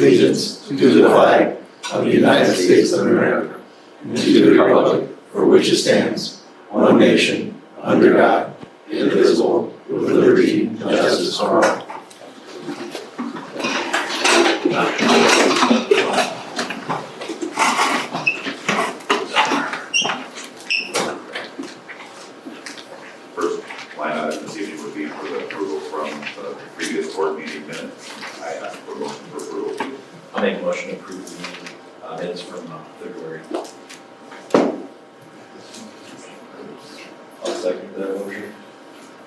allegiance to the flag of the United States of America and to the republic for which it stands, one nation, under God, indivisible, with liberty and justice for all. First line item this evening would be for the approval from the previous board meeting minutes. I ask for a motion for approval. I'll make a motion to approve the meeting minutes from February. I'll second that motion.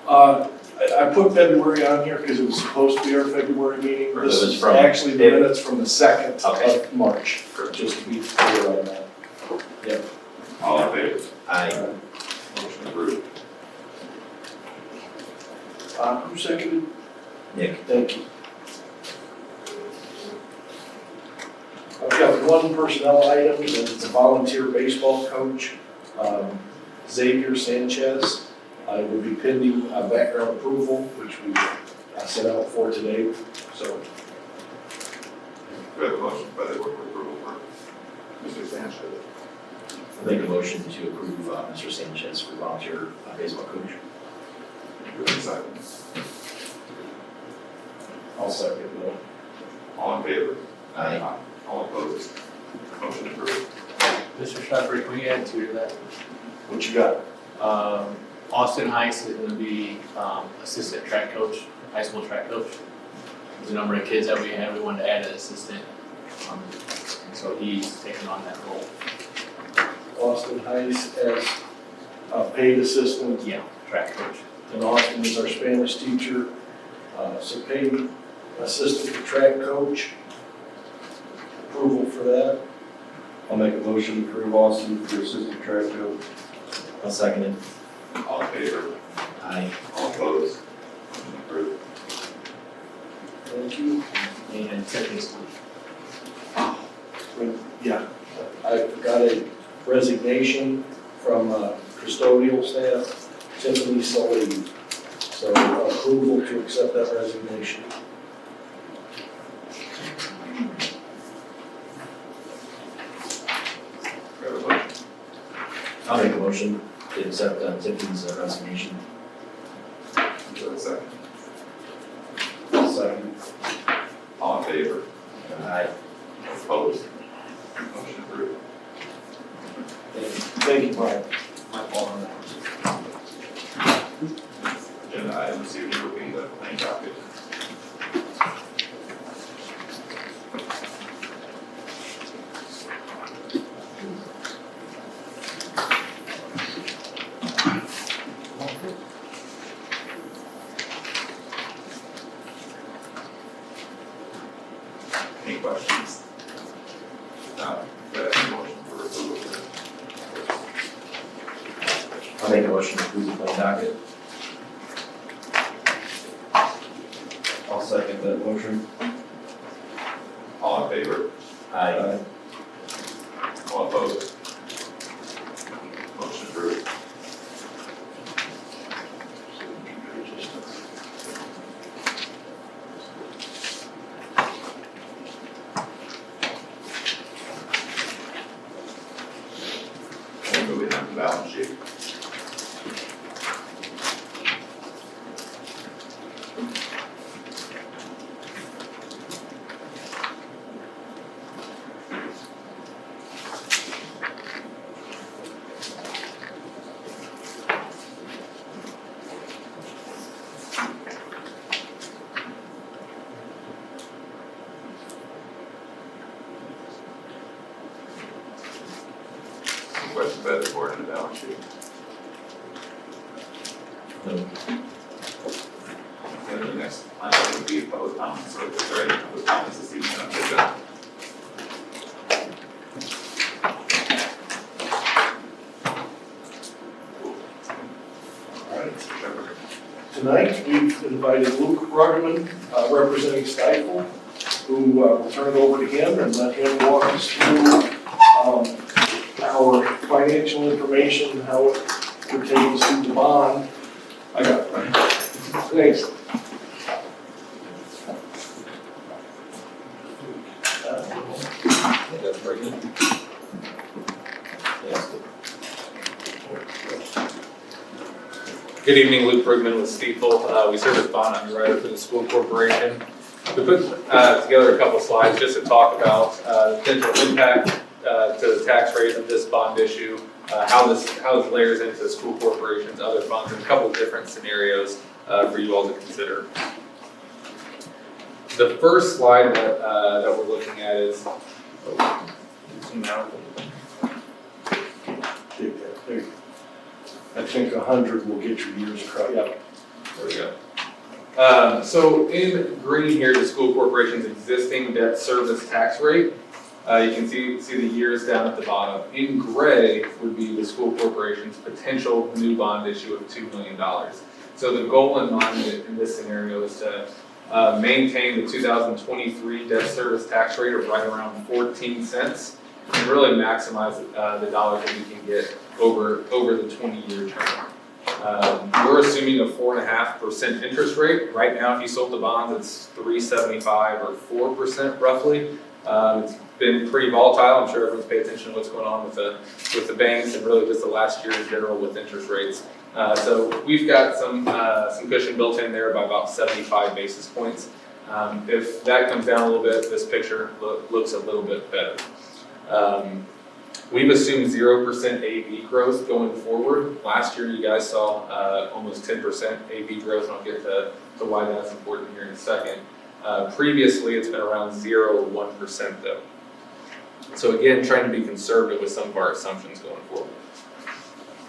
I put February on here because it was supposed to be our February meeting. Or This it was is from- actually the minutes from the 2nd Okay. of March, just to be clear on that. All in favor? Aye. Motion approved. Who seconded? Nick. Thank you. I've got one personnel item, and it's a volunteer baseball coach, Xavier Sanchez. It would be pending background approval, which we sent out for today, so. We have a motion by the board for approval for Mr. Sanchez. I'll make a motion to approve Mr. Sanchez for volunteer baseball coach. Do we have a second? I'll second that. All in favor? Aye. All opposed? Motion approved. Mr. Shepherd, can we add to that? What you got? Austin Heiss is gonna be, assistant track coach, high school track coach. There's a number of kids that we had, we wanted to add an assistant, and so he's taking on that role. Austin Heiss as a paid assistant, Yeah, track coach. and Austin is our Spanish teacher, so paid assistant track coach. Approval for that. I'll make a motion to approve Austin for assistant track coach. I'll second it. All in favor? Aye. All opposed? Motion approved. Thank you. And Tiffany's Yeah, I got a resignation from custodial staff, Tiffany Sully. So approval to accept that resignation. We have a motion. I'll make a motion to accept Tiffany's resignation. Do we have a second? Second. All in favor? Aye. Opposed? Motion approved. Thank you, Brian. My fault on that. Agenda item this evening will be the claim docket. Any questions? No, do I have a motion for approval? I'll make a motion to approve the claim docket. I'll second that motion. All in favor? Aye. All opposed? Motion approved. And moving on to the balance sheet. Any questions by the board on the balance sheet? No. And the next item would be public comments, so if there are any public comments this evening on the agenda. All right, Mr. Shepherd. Tonight, we've invited Luke Ruggerman, representing Stifel, who will turn it over to him and let him walk us through our financial information, how it pertains to the bond. I got it. Thanks. Yes. Good evening, Luke Brugman with Stifel. We serve as bond underwriter for the school corporation. We put together a couple slides just to talk about the potential impact to the tax rate of this bond issue, how this layers into the school corporation's other funds, and a couple different scenarios for you all to consider. The first slide that we're looking at is, zoom out. I think 100 will get your years across. Yep. There we go. So in green here, the school corporation's existing debt service tax rate. You can see the years down at the bottom. In gray would be the school corporation's potential new bond issue of $2 million. So the goal in mind in this scenario is to maintain the 2023 debt service tax rate of right around 14 cents and really maximize the dollars that we can get over the 20-year term. We're assuming a 4.5% interest rate. Right now, if you sold the bonds, it's 3.75 or 4% roughly. It's been pretty volatile. I'm sure everyone's paid attention to what's going on with the banks and really just the last year in general with interest rates. So we've got some cushion built in there by about 75 basis points. If that comes down a little bit, this picture looks a little bit better. We've assumed 0% AV growth going forward. Last year, you guys saw almost 10% AV growth, and I'll get to why that's important here in a second. Previously, it's been around 0 or 1% though. So again, trying to be conservative with some of our assumptions going forward.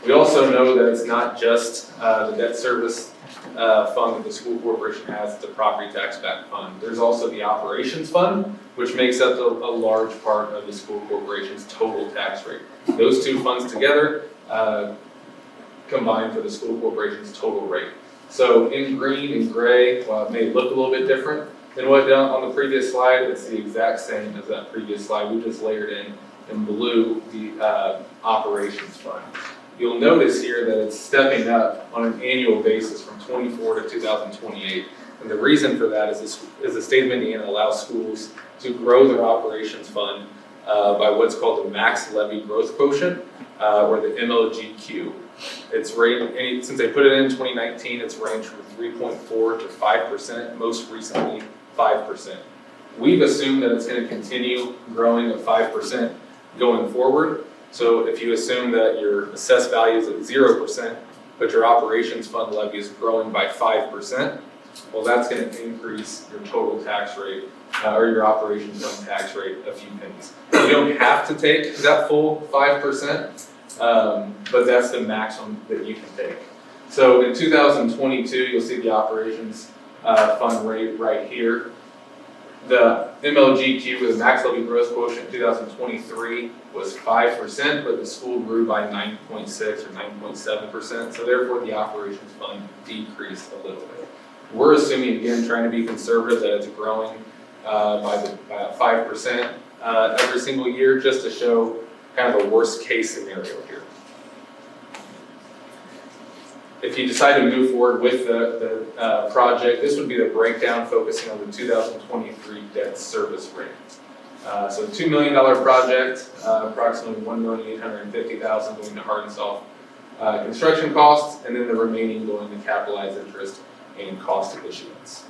We also know that it's not just the debt service fund that the school corporation has, it's a property tax backed fund. There's also the operations fund, which makes up a large part of the school corporation's total tax rate. Those two funds together combine for the school corporation's total rate. So in green and gray, while it may look a little bit different than what on the previous slide, it's the exact same as that previous slide. We just layered in blue the operations fund. You'll notice here that it's stepping up on an annual basis from 24 to 2028. And the reason for that is the state of Indiana allows schools to grow their operations fund by what's called the max levy growth quotient, or the MLGQ. It's since they put it in 2019, it's ranged from 3.4 to 5%, most recently 5%. We've assumed that it's going to continue growing at 5% going forward. So if you assume that your assessed value is at 0%, but your operations fund levy is growing by 5%, well, that's going to increase your total tax rate or your operations fund tax rate a few pennies. You don't have to take that full 5%, but that's the maximum that you can take. So in 2022, you'll see the operations fund rate right here. The MLGQ with the max levy growth quotient in 2023 was 5%, but the school grew by 9.6 or 9.7%. So therefore, the operations fund decreased a little bit. We're assuming, again, trying to be conservative, that it's growing by 5% every single year, just to show kind of a worst case scenario here. If you decide to move forward with the project, this would be the breakdown focusing on the 2023 debt service rate. So a $2 million project, approximately $1,850,000 going to hard and soft construction costs, and then the remaining going to capitalized interest and cost of issuance.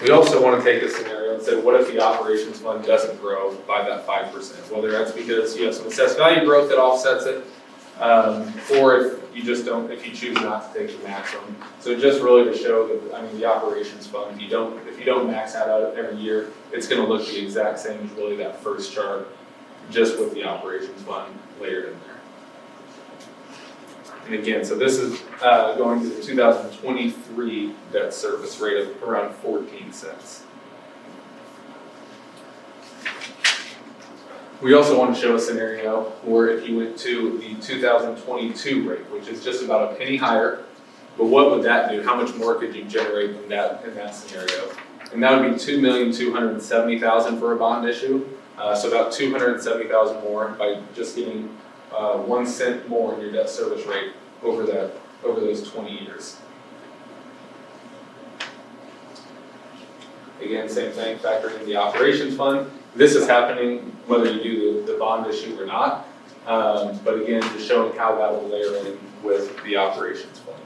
We also want to take this scenario and say, what if the operations fund doesn't grow by that 5%? Whether that's because you have some assessed value growth that offsets it, or if you just don't, if you choose not to take the maximum. So just really to show that, the operations fund, if you don't max that out every year, it's going to look the exact same as really that first chart, just with the operations fund layered in there. And again, so this is going to the 2023 debt service rate of around 14 cents. We also want to show a scenario where if you went to the 2022 rate, which is just about a penny higher, but what would that do? How much more could you generate in that scenario? And that would be $2,270,000 for a bond issue. So about $270,000 more by just getting 1 cent more in your debt service rate over those 20 years. Again, same thing, factoring in the operations fund. This is happening whether you do the bond issue or not. But again, just showing how that will layer in with the operations fund.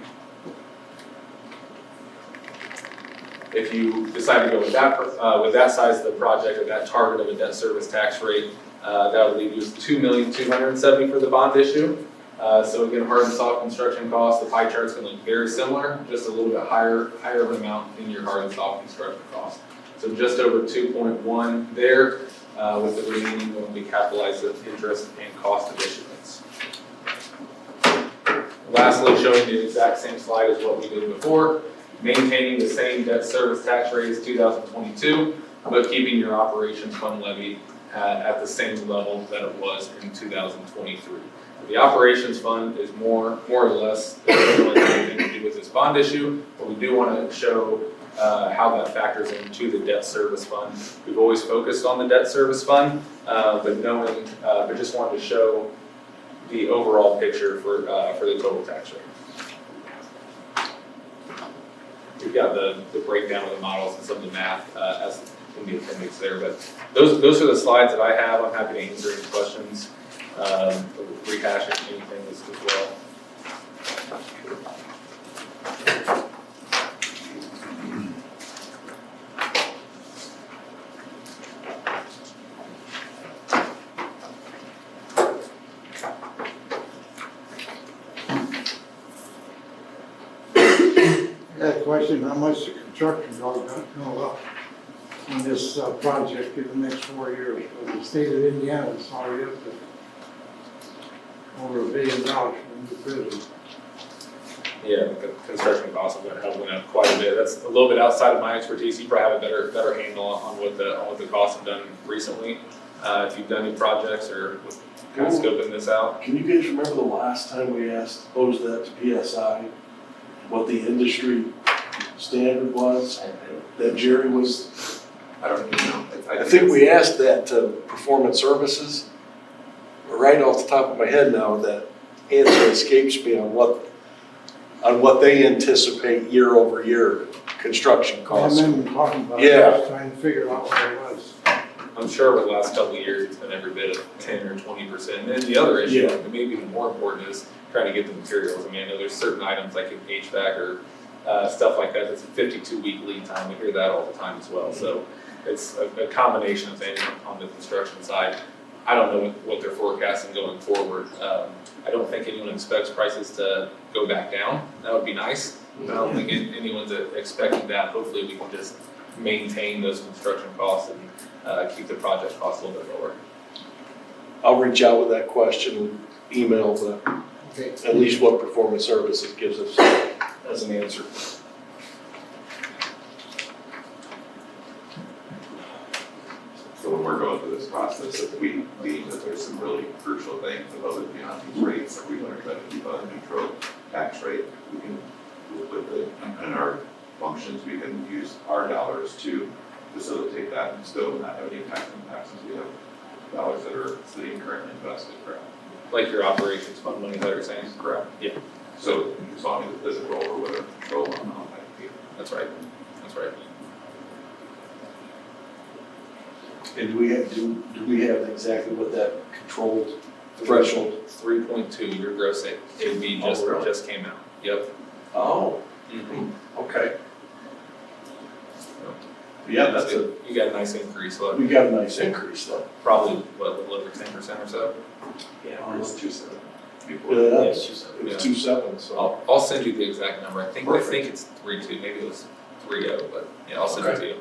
If you decide to go with that size of the project, or that target of a debt service tax rate, that would leave you with $2,270,000 for the bond issue. So again, hard and soft construction costs, the pie chart's gonna look very similar, just a little bit higher of an amount in your hard and soft construction cost. So just over 2.1 there, with the remaining when we capitalize the interest and cost of issuance. Lastly, showing the exact same slide as what we did before, maintaining the same debt service tax rate as 2022, but keeping your operations fund levy at the same level that it was in 2023. The operations fund is more or less, doesn't really have anything to do with this bond issue, but we do want to show how that factors into the debt service fund. We've always focused on the debt service fund, but just wanted to show the overall picture for the total tax rate. We've got the breakdown of the models and some of the math as in the appendix there, but those are the slides that I have. I'm happy to answer any questions, rehash anything as well. I got a question, how much the construction cost gonna go up in this project in the next 4 years? Because the state of Indiana is already up to over $1 billion for the new prison. Yeah, the construction costs have went up quite a bit. That's a little bit outside of my expertise. You probably have a better handle on what the costs have done recently. If you've done any projects or kind of scoping this out. Can you guys remember the last time we posed that to PSI? What the industry standard was? That Jerry was, I don't even know. I think we asked that to Performance Services. Right off the top of my head now, that answer escapes me on what they anticipate year over year construction costs. I've been talking about Yeah. this, trying to figure out what it was. I'm sure over the last couple of years, it's been every bit of 10 or 20%. And then the other issue, and maybe even more important, is trying to get the materials. I mean, I know there's certain items like HVAC or stuff like that, it's a 52-week lead time. We hear that all the time as well. So it's a combination of things on the construction side. I don't know what they're forecasting going forward. I don't think anyone expects prices to go back down. That would be nice. But I don't think anyone's expecting that. Hopefully we can just maintain those construction costs and keep the project costs a little bit lower. I'll reach out with that question and email Okay. at least what Performance Services gives us as an answer. So when we're going through this process, if we deem that there's some really crucial things above and beyond these rates, that we want to try to keep a neutral tax rate, we can, in our functions, we can use our dollars to facilitate that and still not have any impact on taxes. We have dollars that are sitting currently invested, correct? Like your operations fund money that you're saying? Correct. Yeah. So as long as it doesn't roll or whatever, control on that. That's right. That's right. And do we have exactly what that controlled threshold? 3.2, your gross AV just came out. Yep. Oh, okay. Yeah, that's You got a nice increase, so we got a nice increase though. probably, what, a little over 10% or so? Yeah, it's 2.7. Yeah, Yes, it was 2.7, so. I'll send you the exact number. I think it's 3.2, maybe it was 3.0, but yeah, I'll send it to you.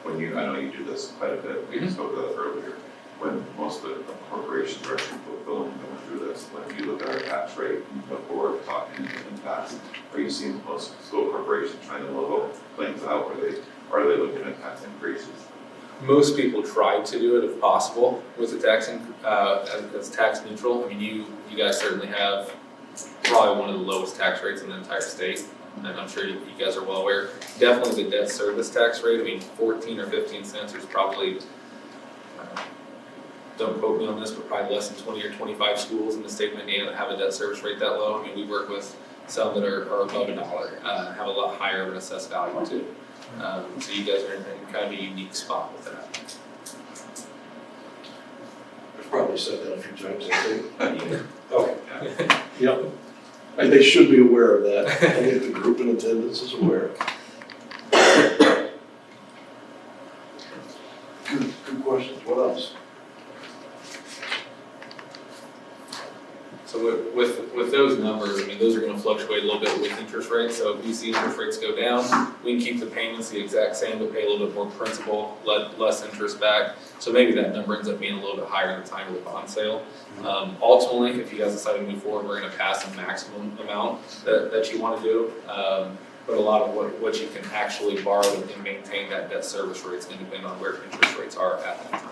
I know you do this quite a bit, we spoke about it earlier, when most of the corporations are actually fulfilling going through this, when you look at our tax rate before talking in the past, are you seeing most school corporations trying to level things out, or are they looking at tax increases? Most people try to do it if possible with the as tax neutral. I mean, you guys certainly have probably one of the lowest tax rates in the entire state. And I'm sure you guys are well aware. Definitely the debt service tax rate, I mean, 14 or 15 cents is probably don't quote me on this, but probably less than 20 or 25 schools in the state of Indiana that have a debt service rate that low. I mean, we work with some that are above $1, have a lot higher of an assessed value too. So you guys are in kind of a unique spot with that. I've probably said that a few times, I think. Okay. Yep. And they should be aware of that. I think the group in attendance is aware. Good questions. What else? So with those numbers, I mean, those are gonna fluctuate a little bit with interest rates. So if we see interest rates go down, we can keep the payments the exact same, but pay a little bit more principal, less interest back. So maybe that number ends up being a little bit higher at the time of the bond sale. Ultimately, if you guys decide to move forward, we're gonna pass a maximum amount that you wanna do. But a lot of what you can actually borrow and maintain that debt service rate is gonna depend on where interest rates are at that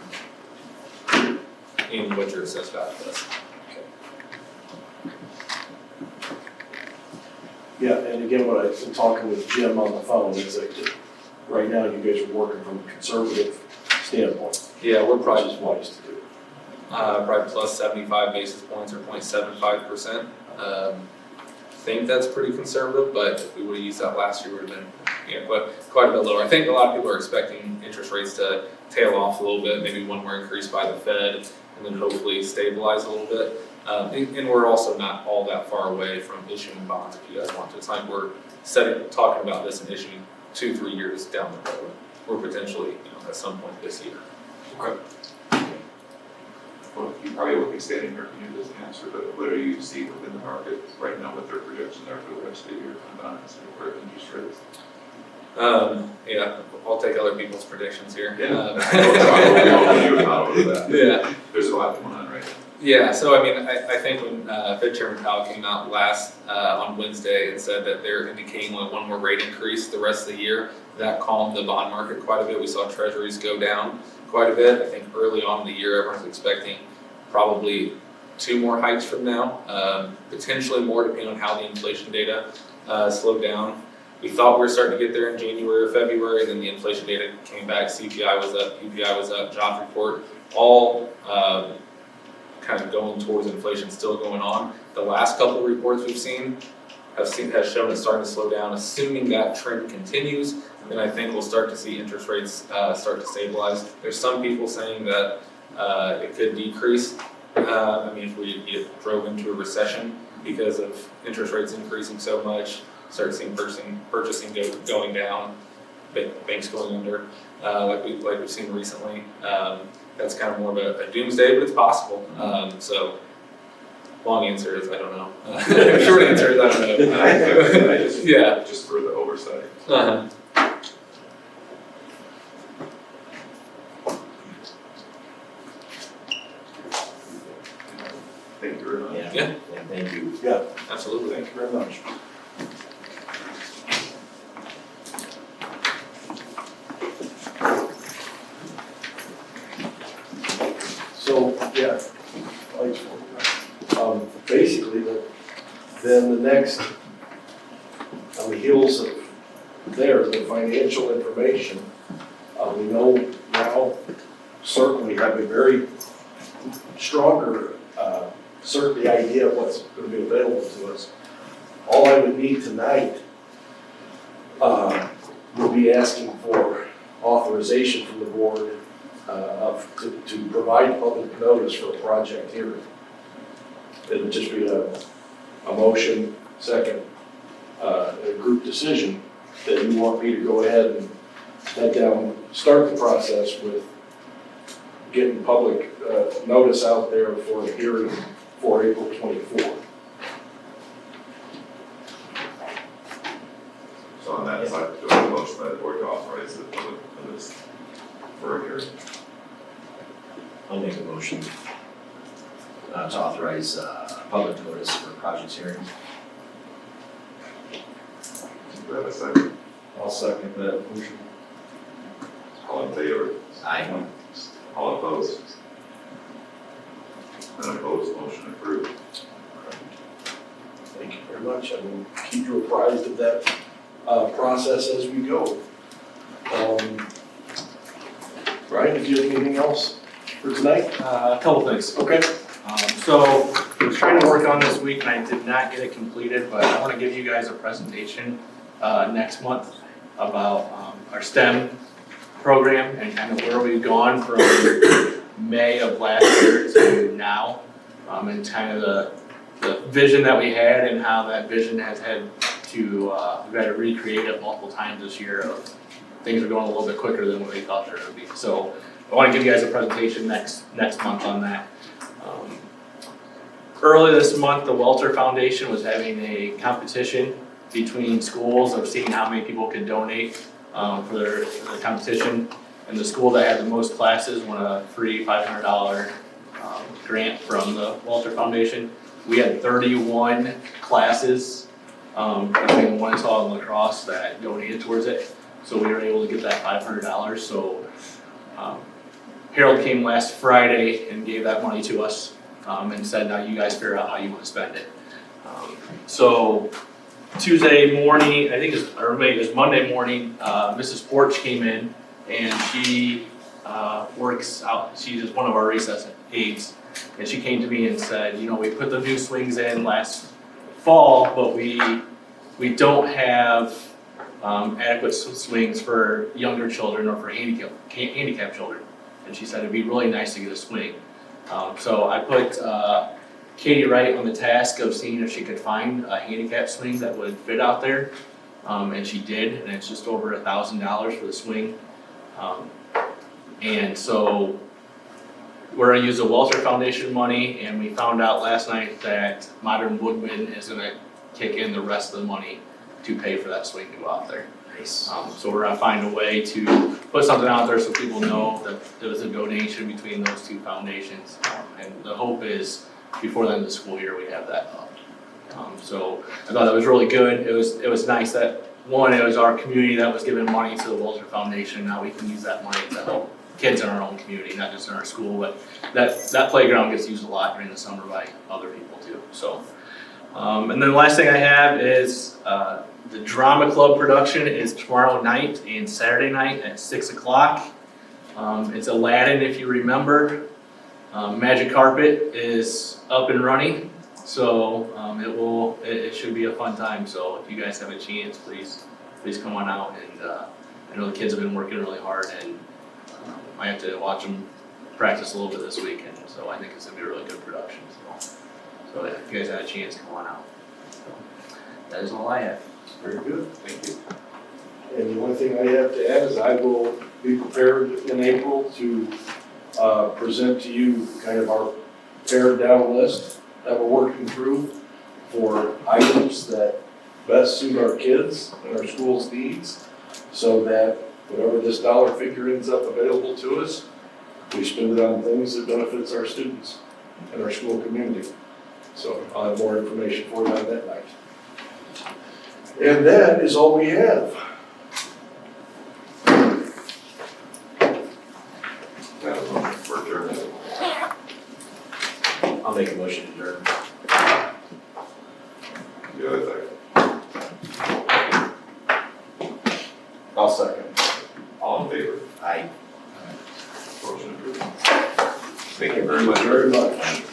time. And what your assessed value is. Yeah, and again, what I've been talking with Jim on the phone is that right now you guys are working from a conservative standpoint. Yeah, we're Which probably is wise to do. probably plus 75 basis points or 0.75%. Think that's pretty conservative, but if we would have used that last year, would have been quite a bit lower. I think a lot of people are expecting interest rates to tail off a little bit, maybe one more increase by the Fed, and then hopefully stabilize a little bit. And we're also not all that far away from issuing bonds if you guys want to. It's like we're talking about this and issuing 2-3 years down the road, or potentially, at some point this year. Okay. Well, you probably won't be standing here if you knew this answer, but what do you see within the market right now, what their projections are for the rest of the year on bonds and for interest rates? Yeah, I'll take other people's predictions here. Yeah. We all do a model of that. Yeah. There's a lot going on right now. Yeah, so I mean, I think when Fed Chairman Powell came out last on Wednesday and said that they're indicating one more rate increase the rest of the year, that calmed the bond market quite a bit. We saw treasuries go down quite a bit. I think early on in the year, everyone's expecting probably 2 more hikes from now, potentially more depending on how the inflation data slowed down. We thought we were starting to get there in January or February, then the inflation data came back, CPI was up, PPI was up, jobs report, all kind of going towards inflation still going on. The last couple of reports we've seen has shown it's starting to slow down. Assuming that trend continues, then I think we'll start to see interest rates start to stabilize. There's some people saying that it could decrease. I mean, if we drove into a recession because of interest rates increasing so much, start seeing purchasing going down, banks going under, like we've seen recently. That's kind of more of a doomsday, but it's possible. So, long answer is I don't know. Short answer is I don't know. I just, Yeah. just for the oversight. Uh-huh. Thank you very much. Yeah, thank you. Yeah, Absolutely. thank you very much. So, yeah, basically, then the next, on the heels of there, the financial information, we know now, certainly have a very stronger, certainly idea of what's going to be available to us. All I would need tonight will be asking for authorization from the board to provide public notice for a project hearing. It would just be a motion, second, a group decision that you want me to go ahead and head down, start the process with getting public notice out there for a hearing for April 24th. So on that side, do I have a motion by the board to authorize the public notice for a hearing? I'll make a motion to authorize public notice for projects hearing. Do I have a second? I'll second that motion. All in favor? Aye. All opposed? None opposed, motion approved. Thank you very much. I will keep you apprised of that process as we go. Brian, if you have anything else? for tonight? A couple things. Okay. So, I was trying to work on this week and I did not get it completed, but I wanna give you guys a presentation, next month about, our STEM program and kind of where we've gone from May of last year to now. And kind of the vision that we had and how that vision has had to, we've had to recreate it multiple times this year of things are going a little bit quicker than what we thought they were gonna be. So I wanna give you guys a presentation next month on that. Early this month, the Welter Foundation was having a competition between schools of seeing how many people could donate for their competition. And the school that had the most classes won a free $500 grant from the Welter Foundation. We had 31 classes between Wanatah and lacrosse that donated towards it. So we were able to get that $500. So Harold came last Friday and gave that money to us and said, now you guys figure out how you want to spend it. So Tuesday morning, I think it was Monday morning, Mrs. Porch came in and she works out, she's one of our recess aides. And she came to me and said, you know, we put the new swings in last fall, but we don't have adequate swings for younger children or for handicapped children. And she said it'd be really nice to get a swing. So I put Katie Wright on the task of seeing if she could find a handicap swing that would fit out there. And she did, and it's just over $1,000 for the swing. And so we're gonna use the Welter Foundation money, and we found out last night that Modern Woodman is gonna kick in the rest of the money to pay for that swing to go out there. Nice. So we're gonna find a way to put something out there so people know that there was a donation between those two foundations. And the hope is before the end of the school year, we have that up. So I thought that was really good. It was nice that, one, it was our community that was giving money to the Welter Foundation. Now we can use that money to help kids in our own community, not just in our school, but that playground gets used a lot during the summer by other people too, so. And then the last thing I have is, the drama club production is tomorrow night and Saturday night at 6 o'clock. It's Aladdin, if you remember. Magic Carpet is up and running, so it should be a fun time. So if you guys have a chance, please come on out. And I know the kids have been working really hard, and I have to watch them practice a little bit this weekend. So I think it's gonna be a really good production. So if you guys have a chance, come on out. So that is all I have. Very good. Thank you. And the only thing I have to add is I will be prepared in April to present to you kind of our pared down list that we're working through for items that best suit our kids and our school's needs, so that whatever this dollar figure ends up available to us, we spend it on things that benefits our students and our school community. So I'll have more information for you on that night. And that is all we have. For adjournment. I'll make a motion to adjourn. The other side. I'll second. All in favor? Aye. Motion approved. Thank you very much. Very much.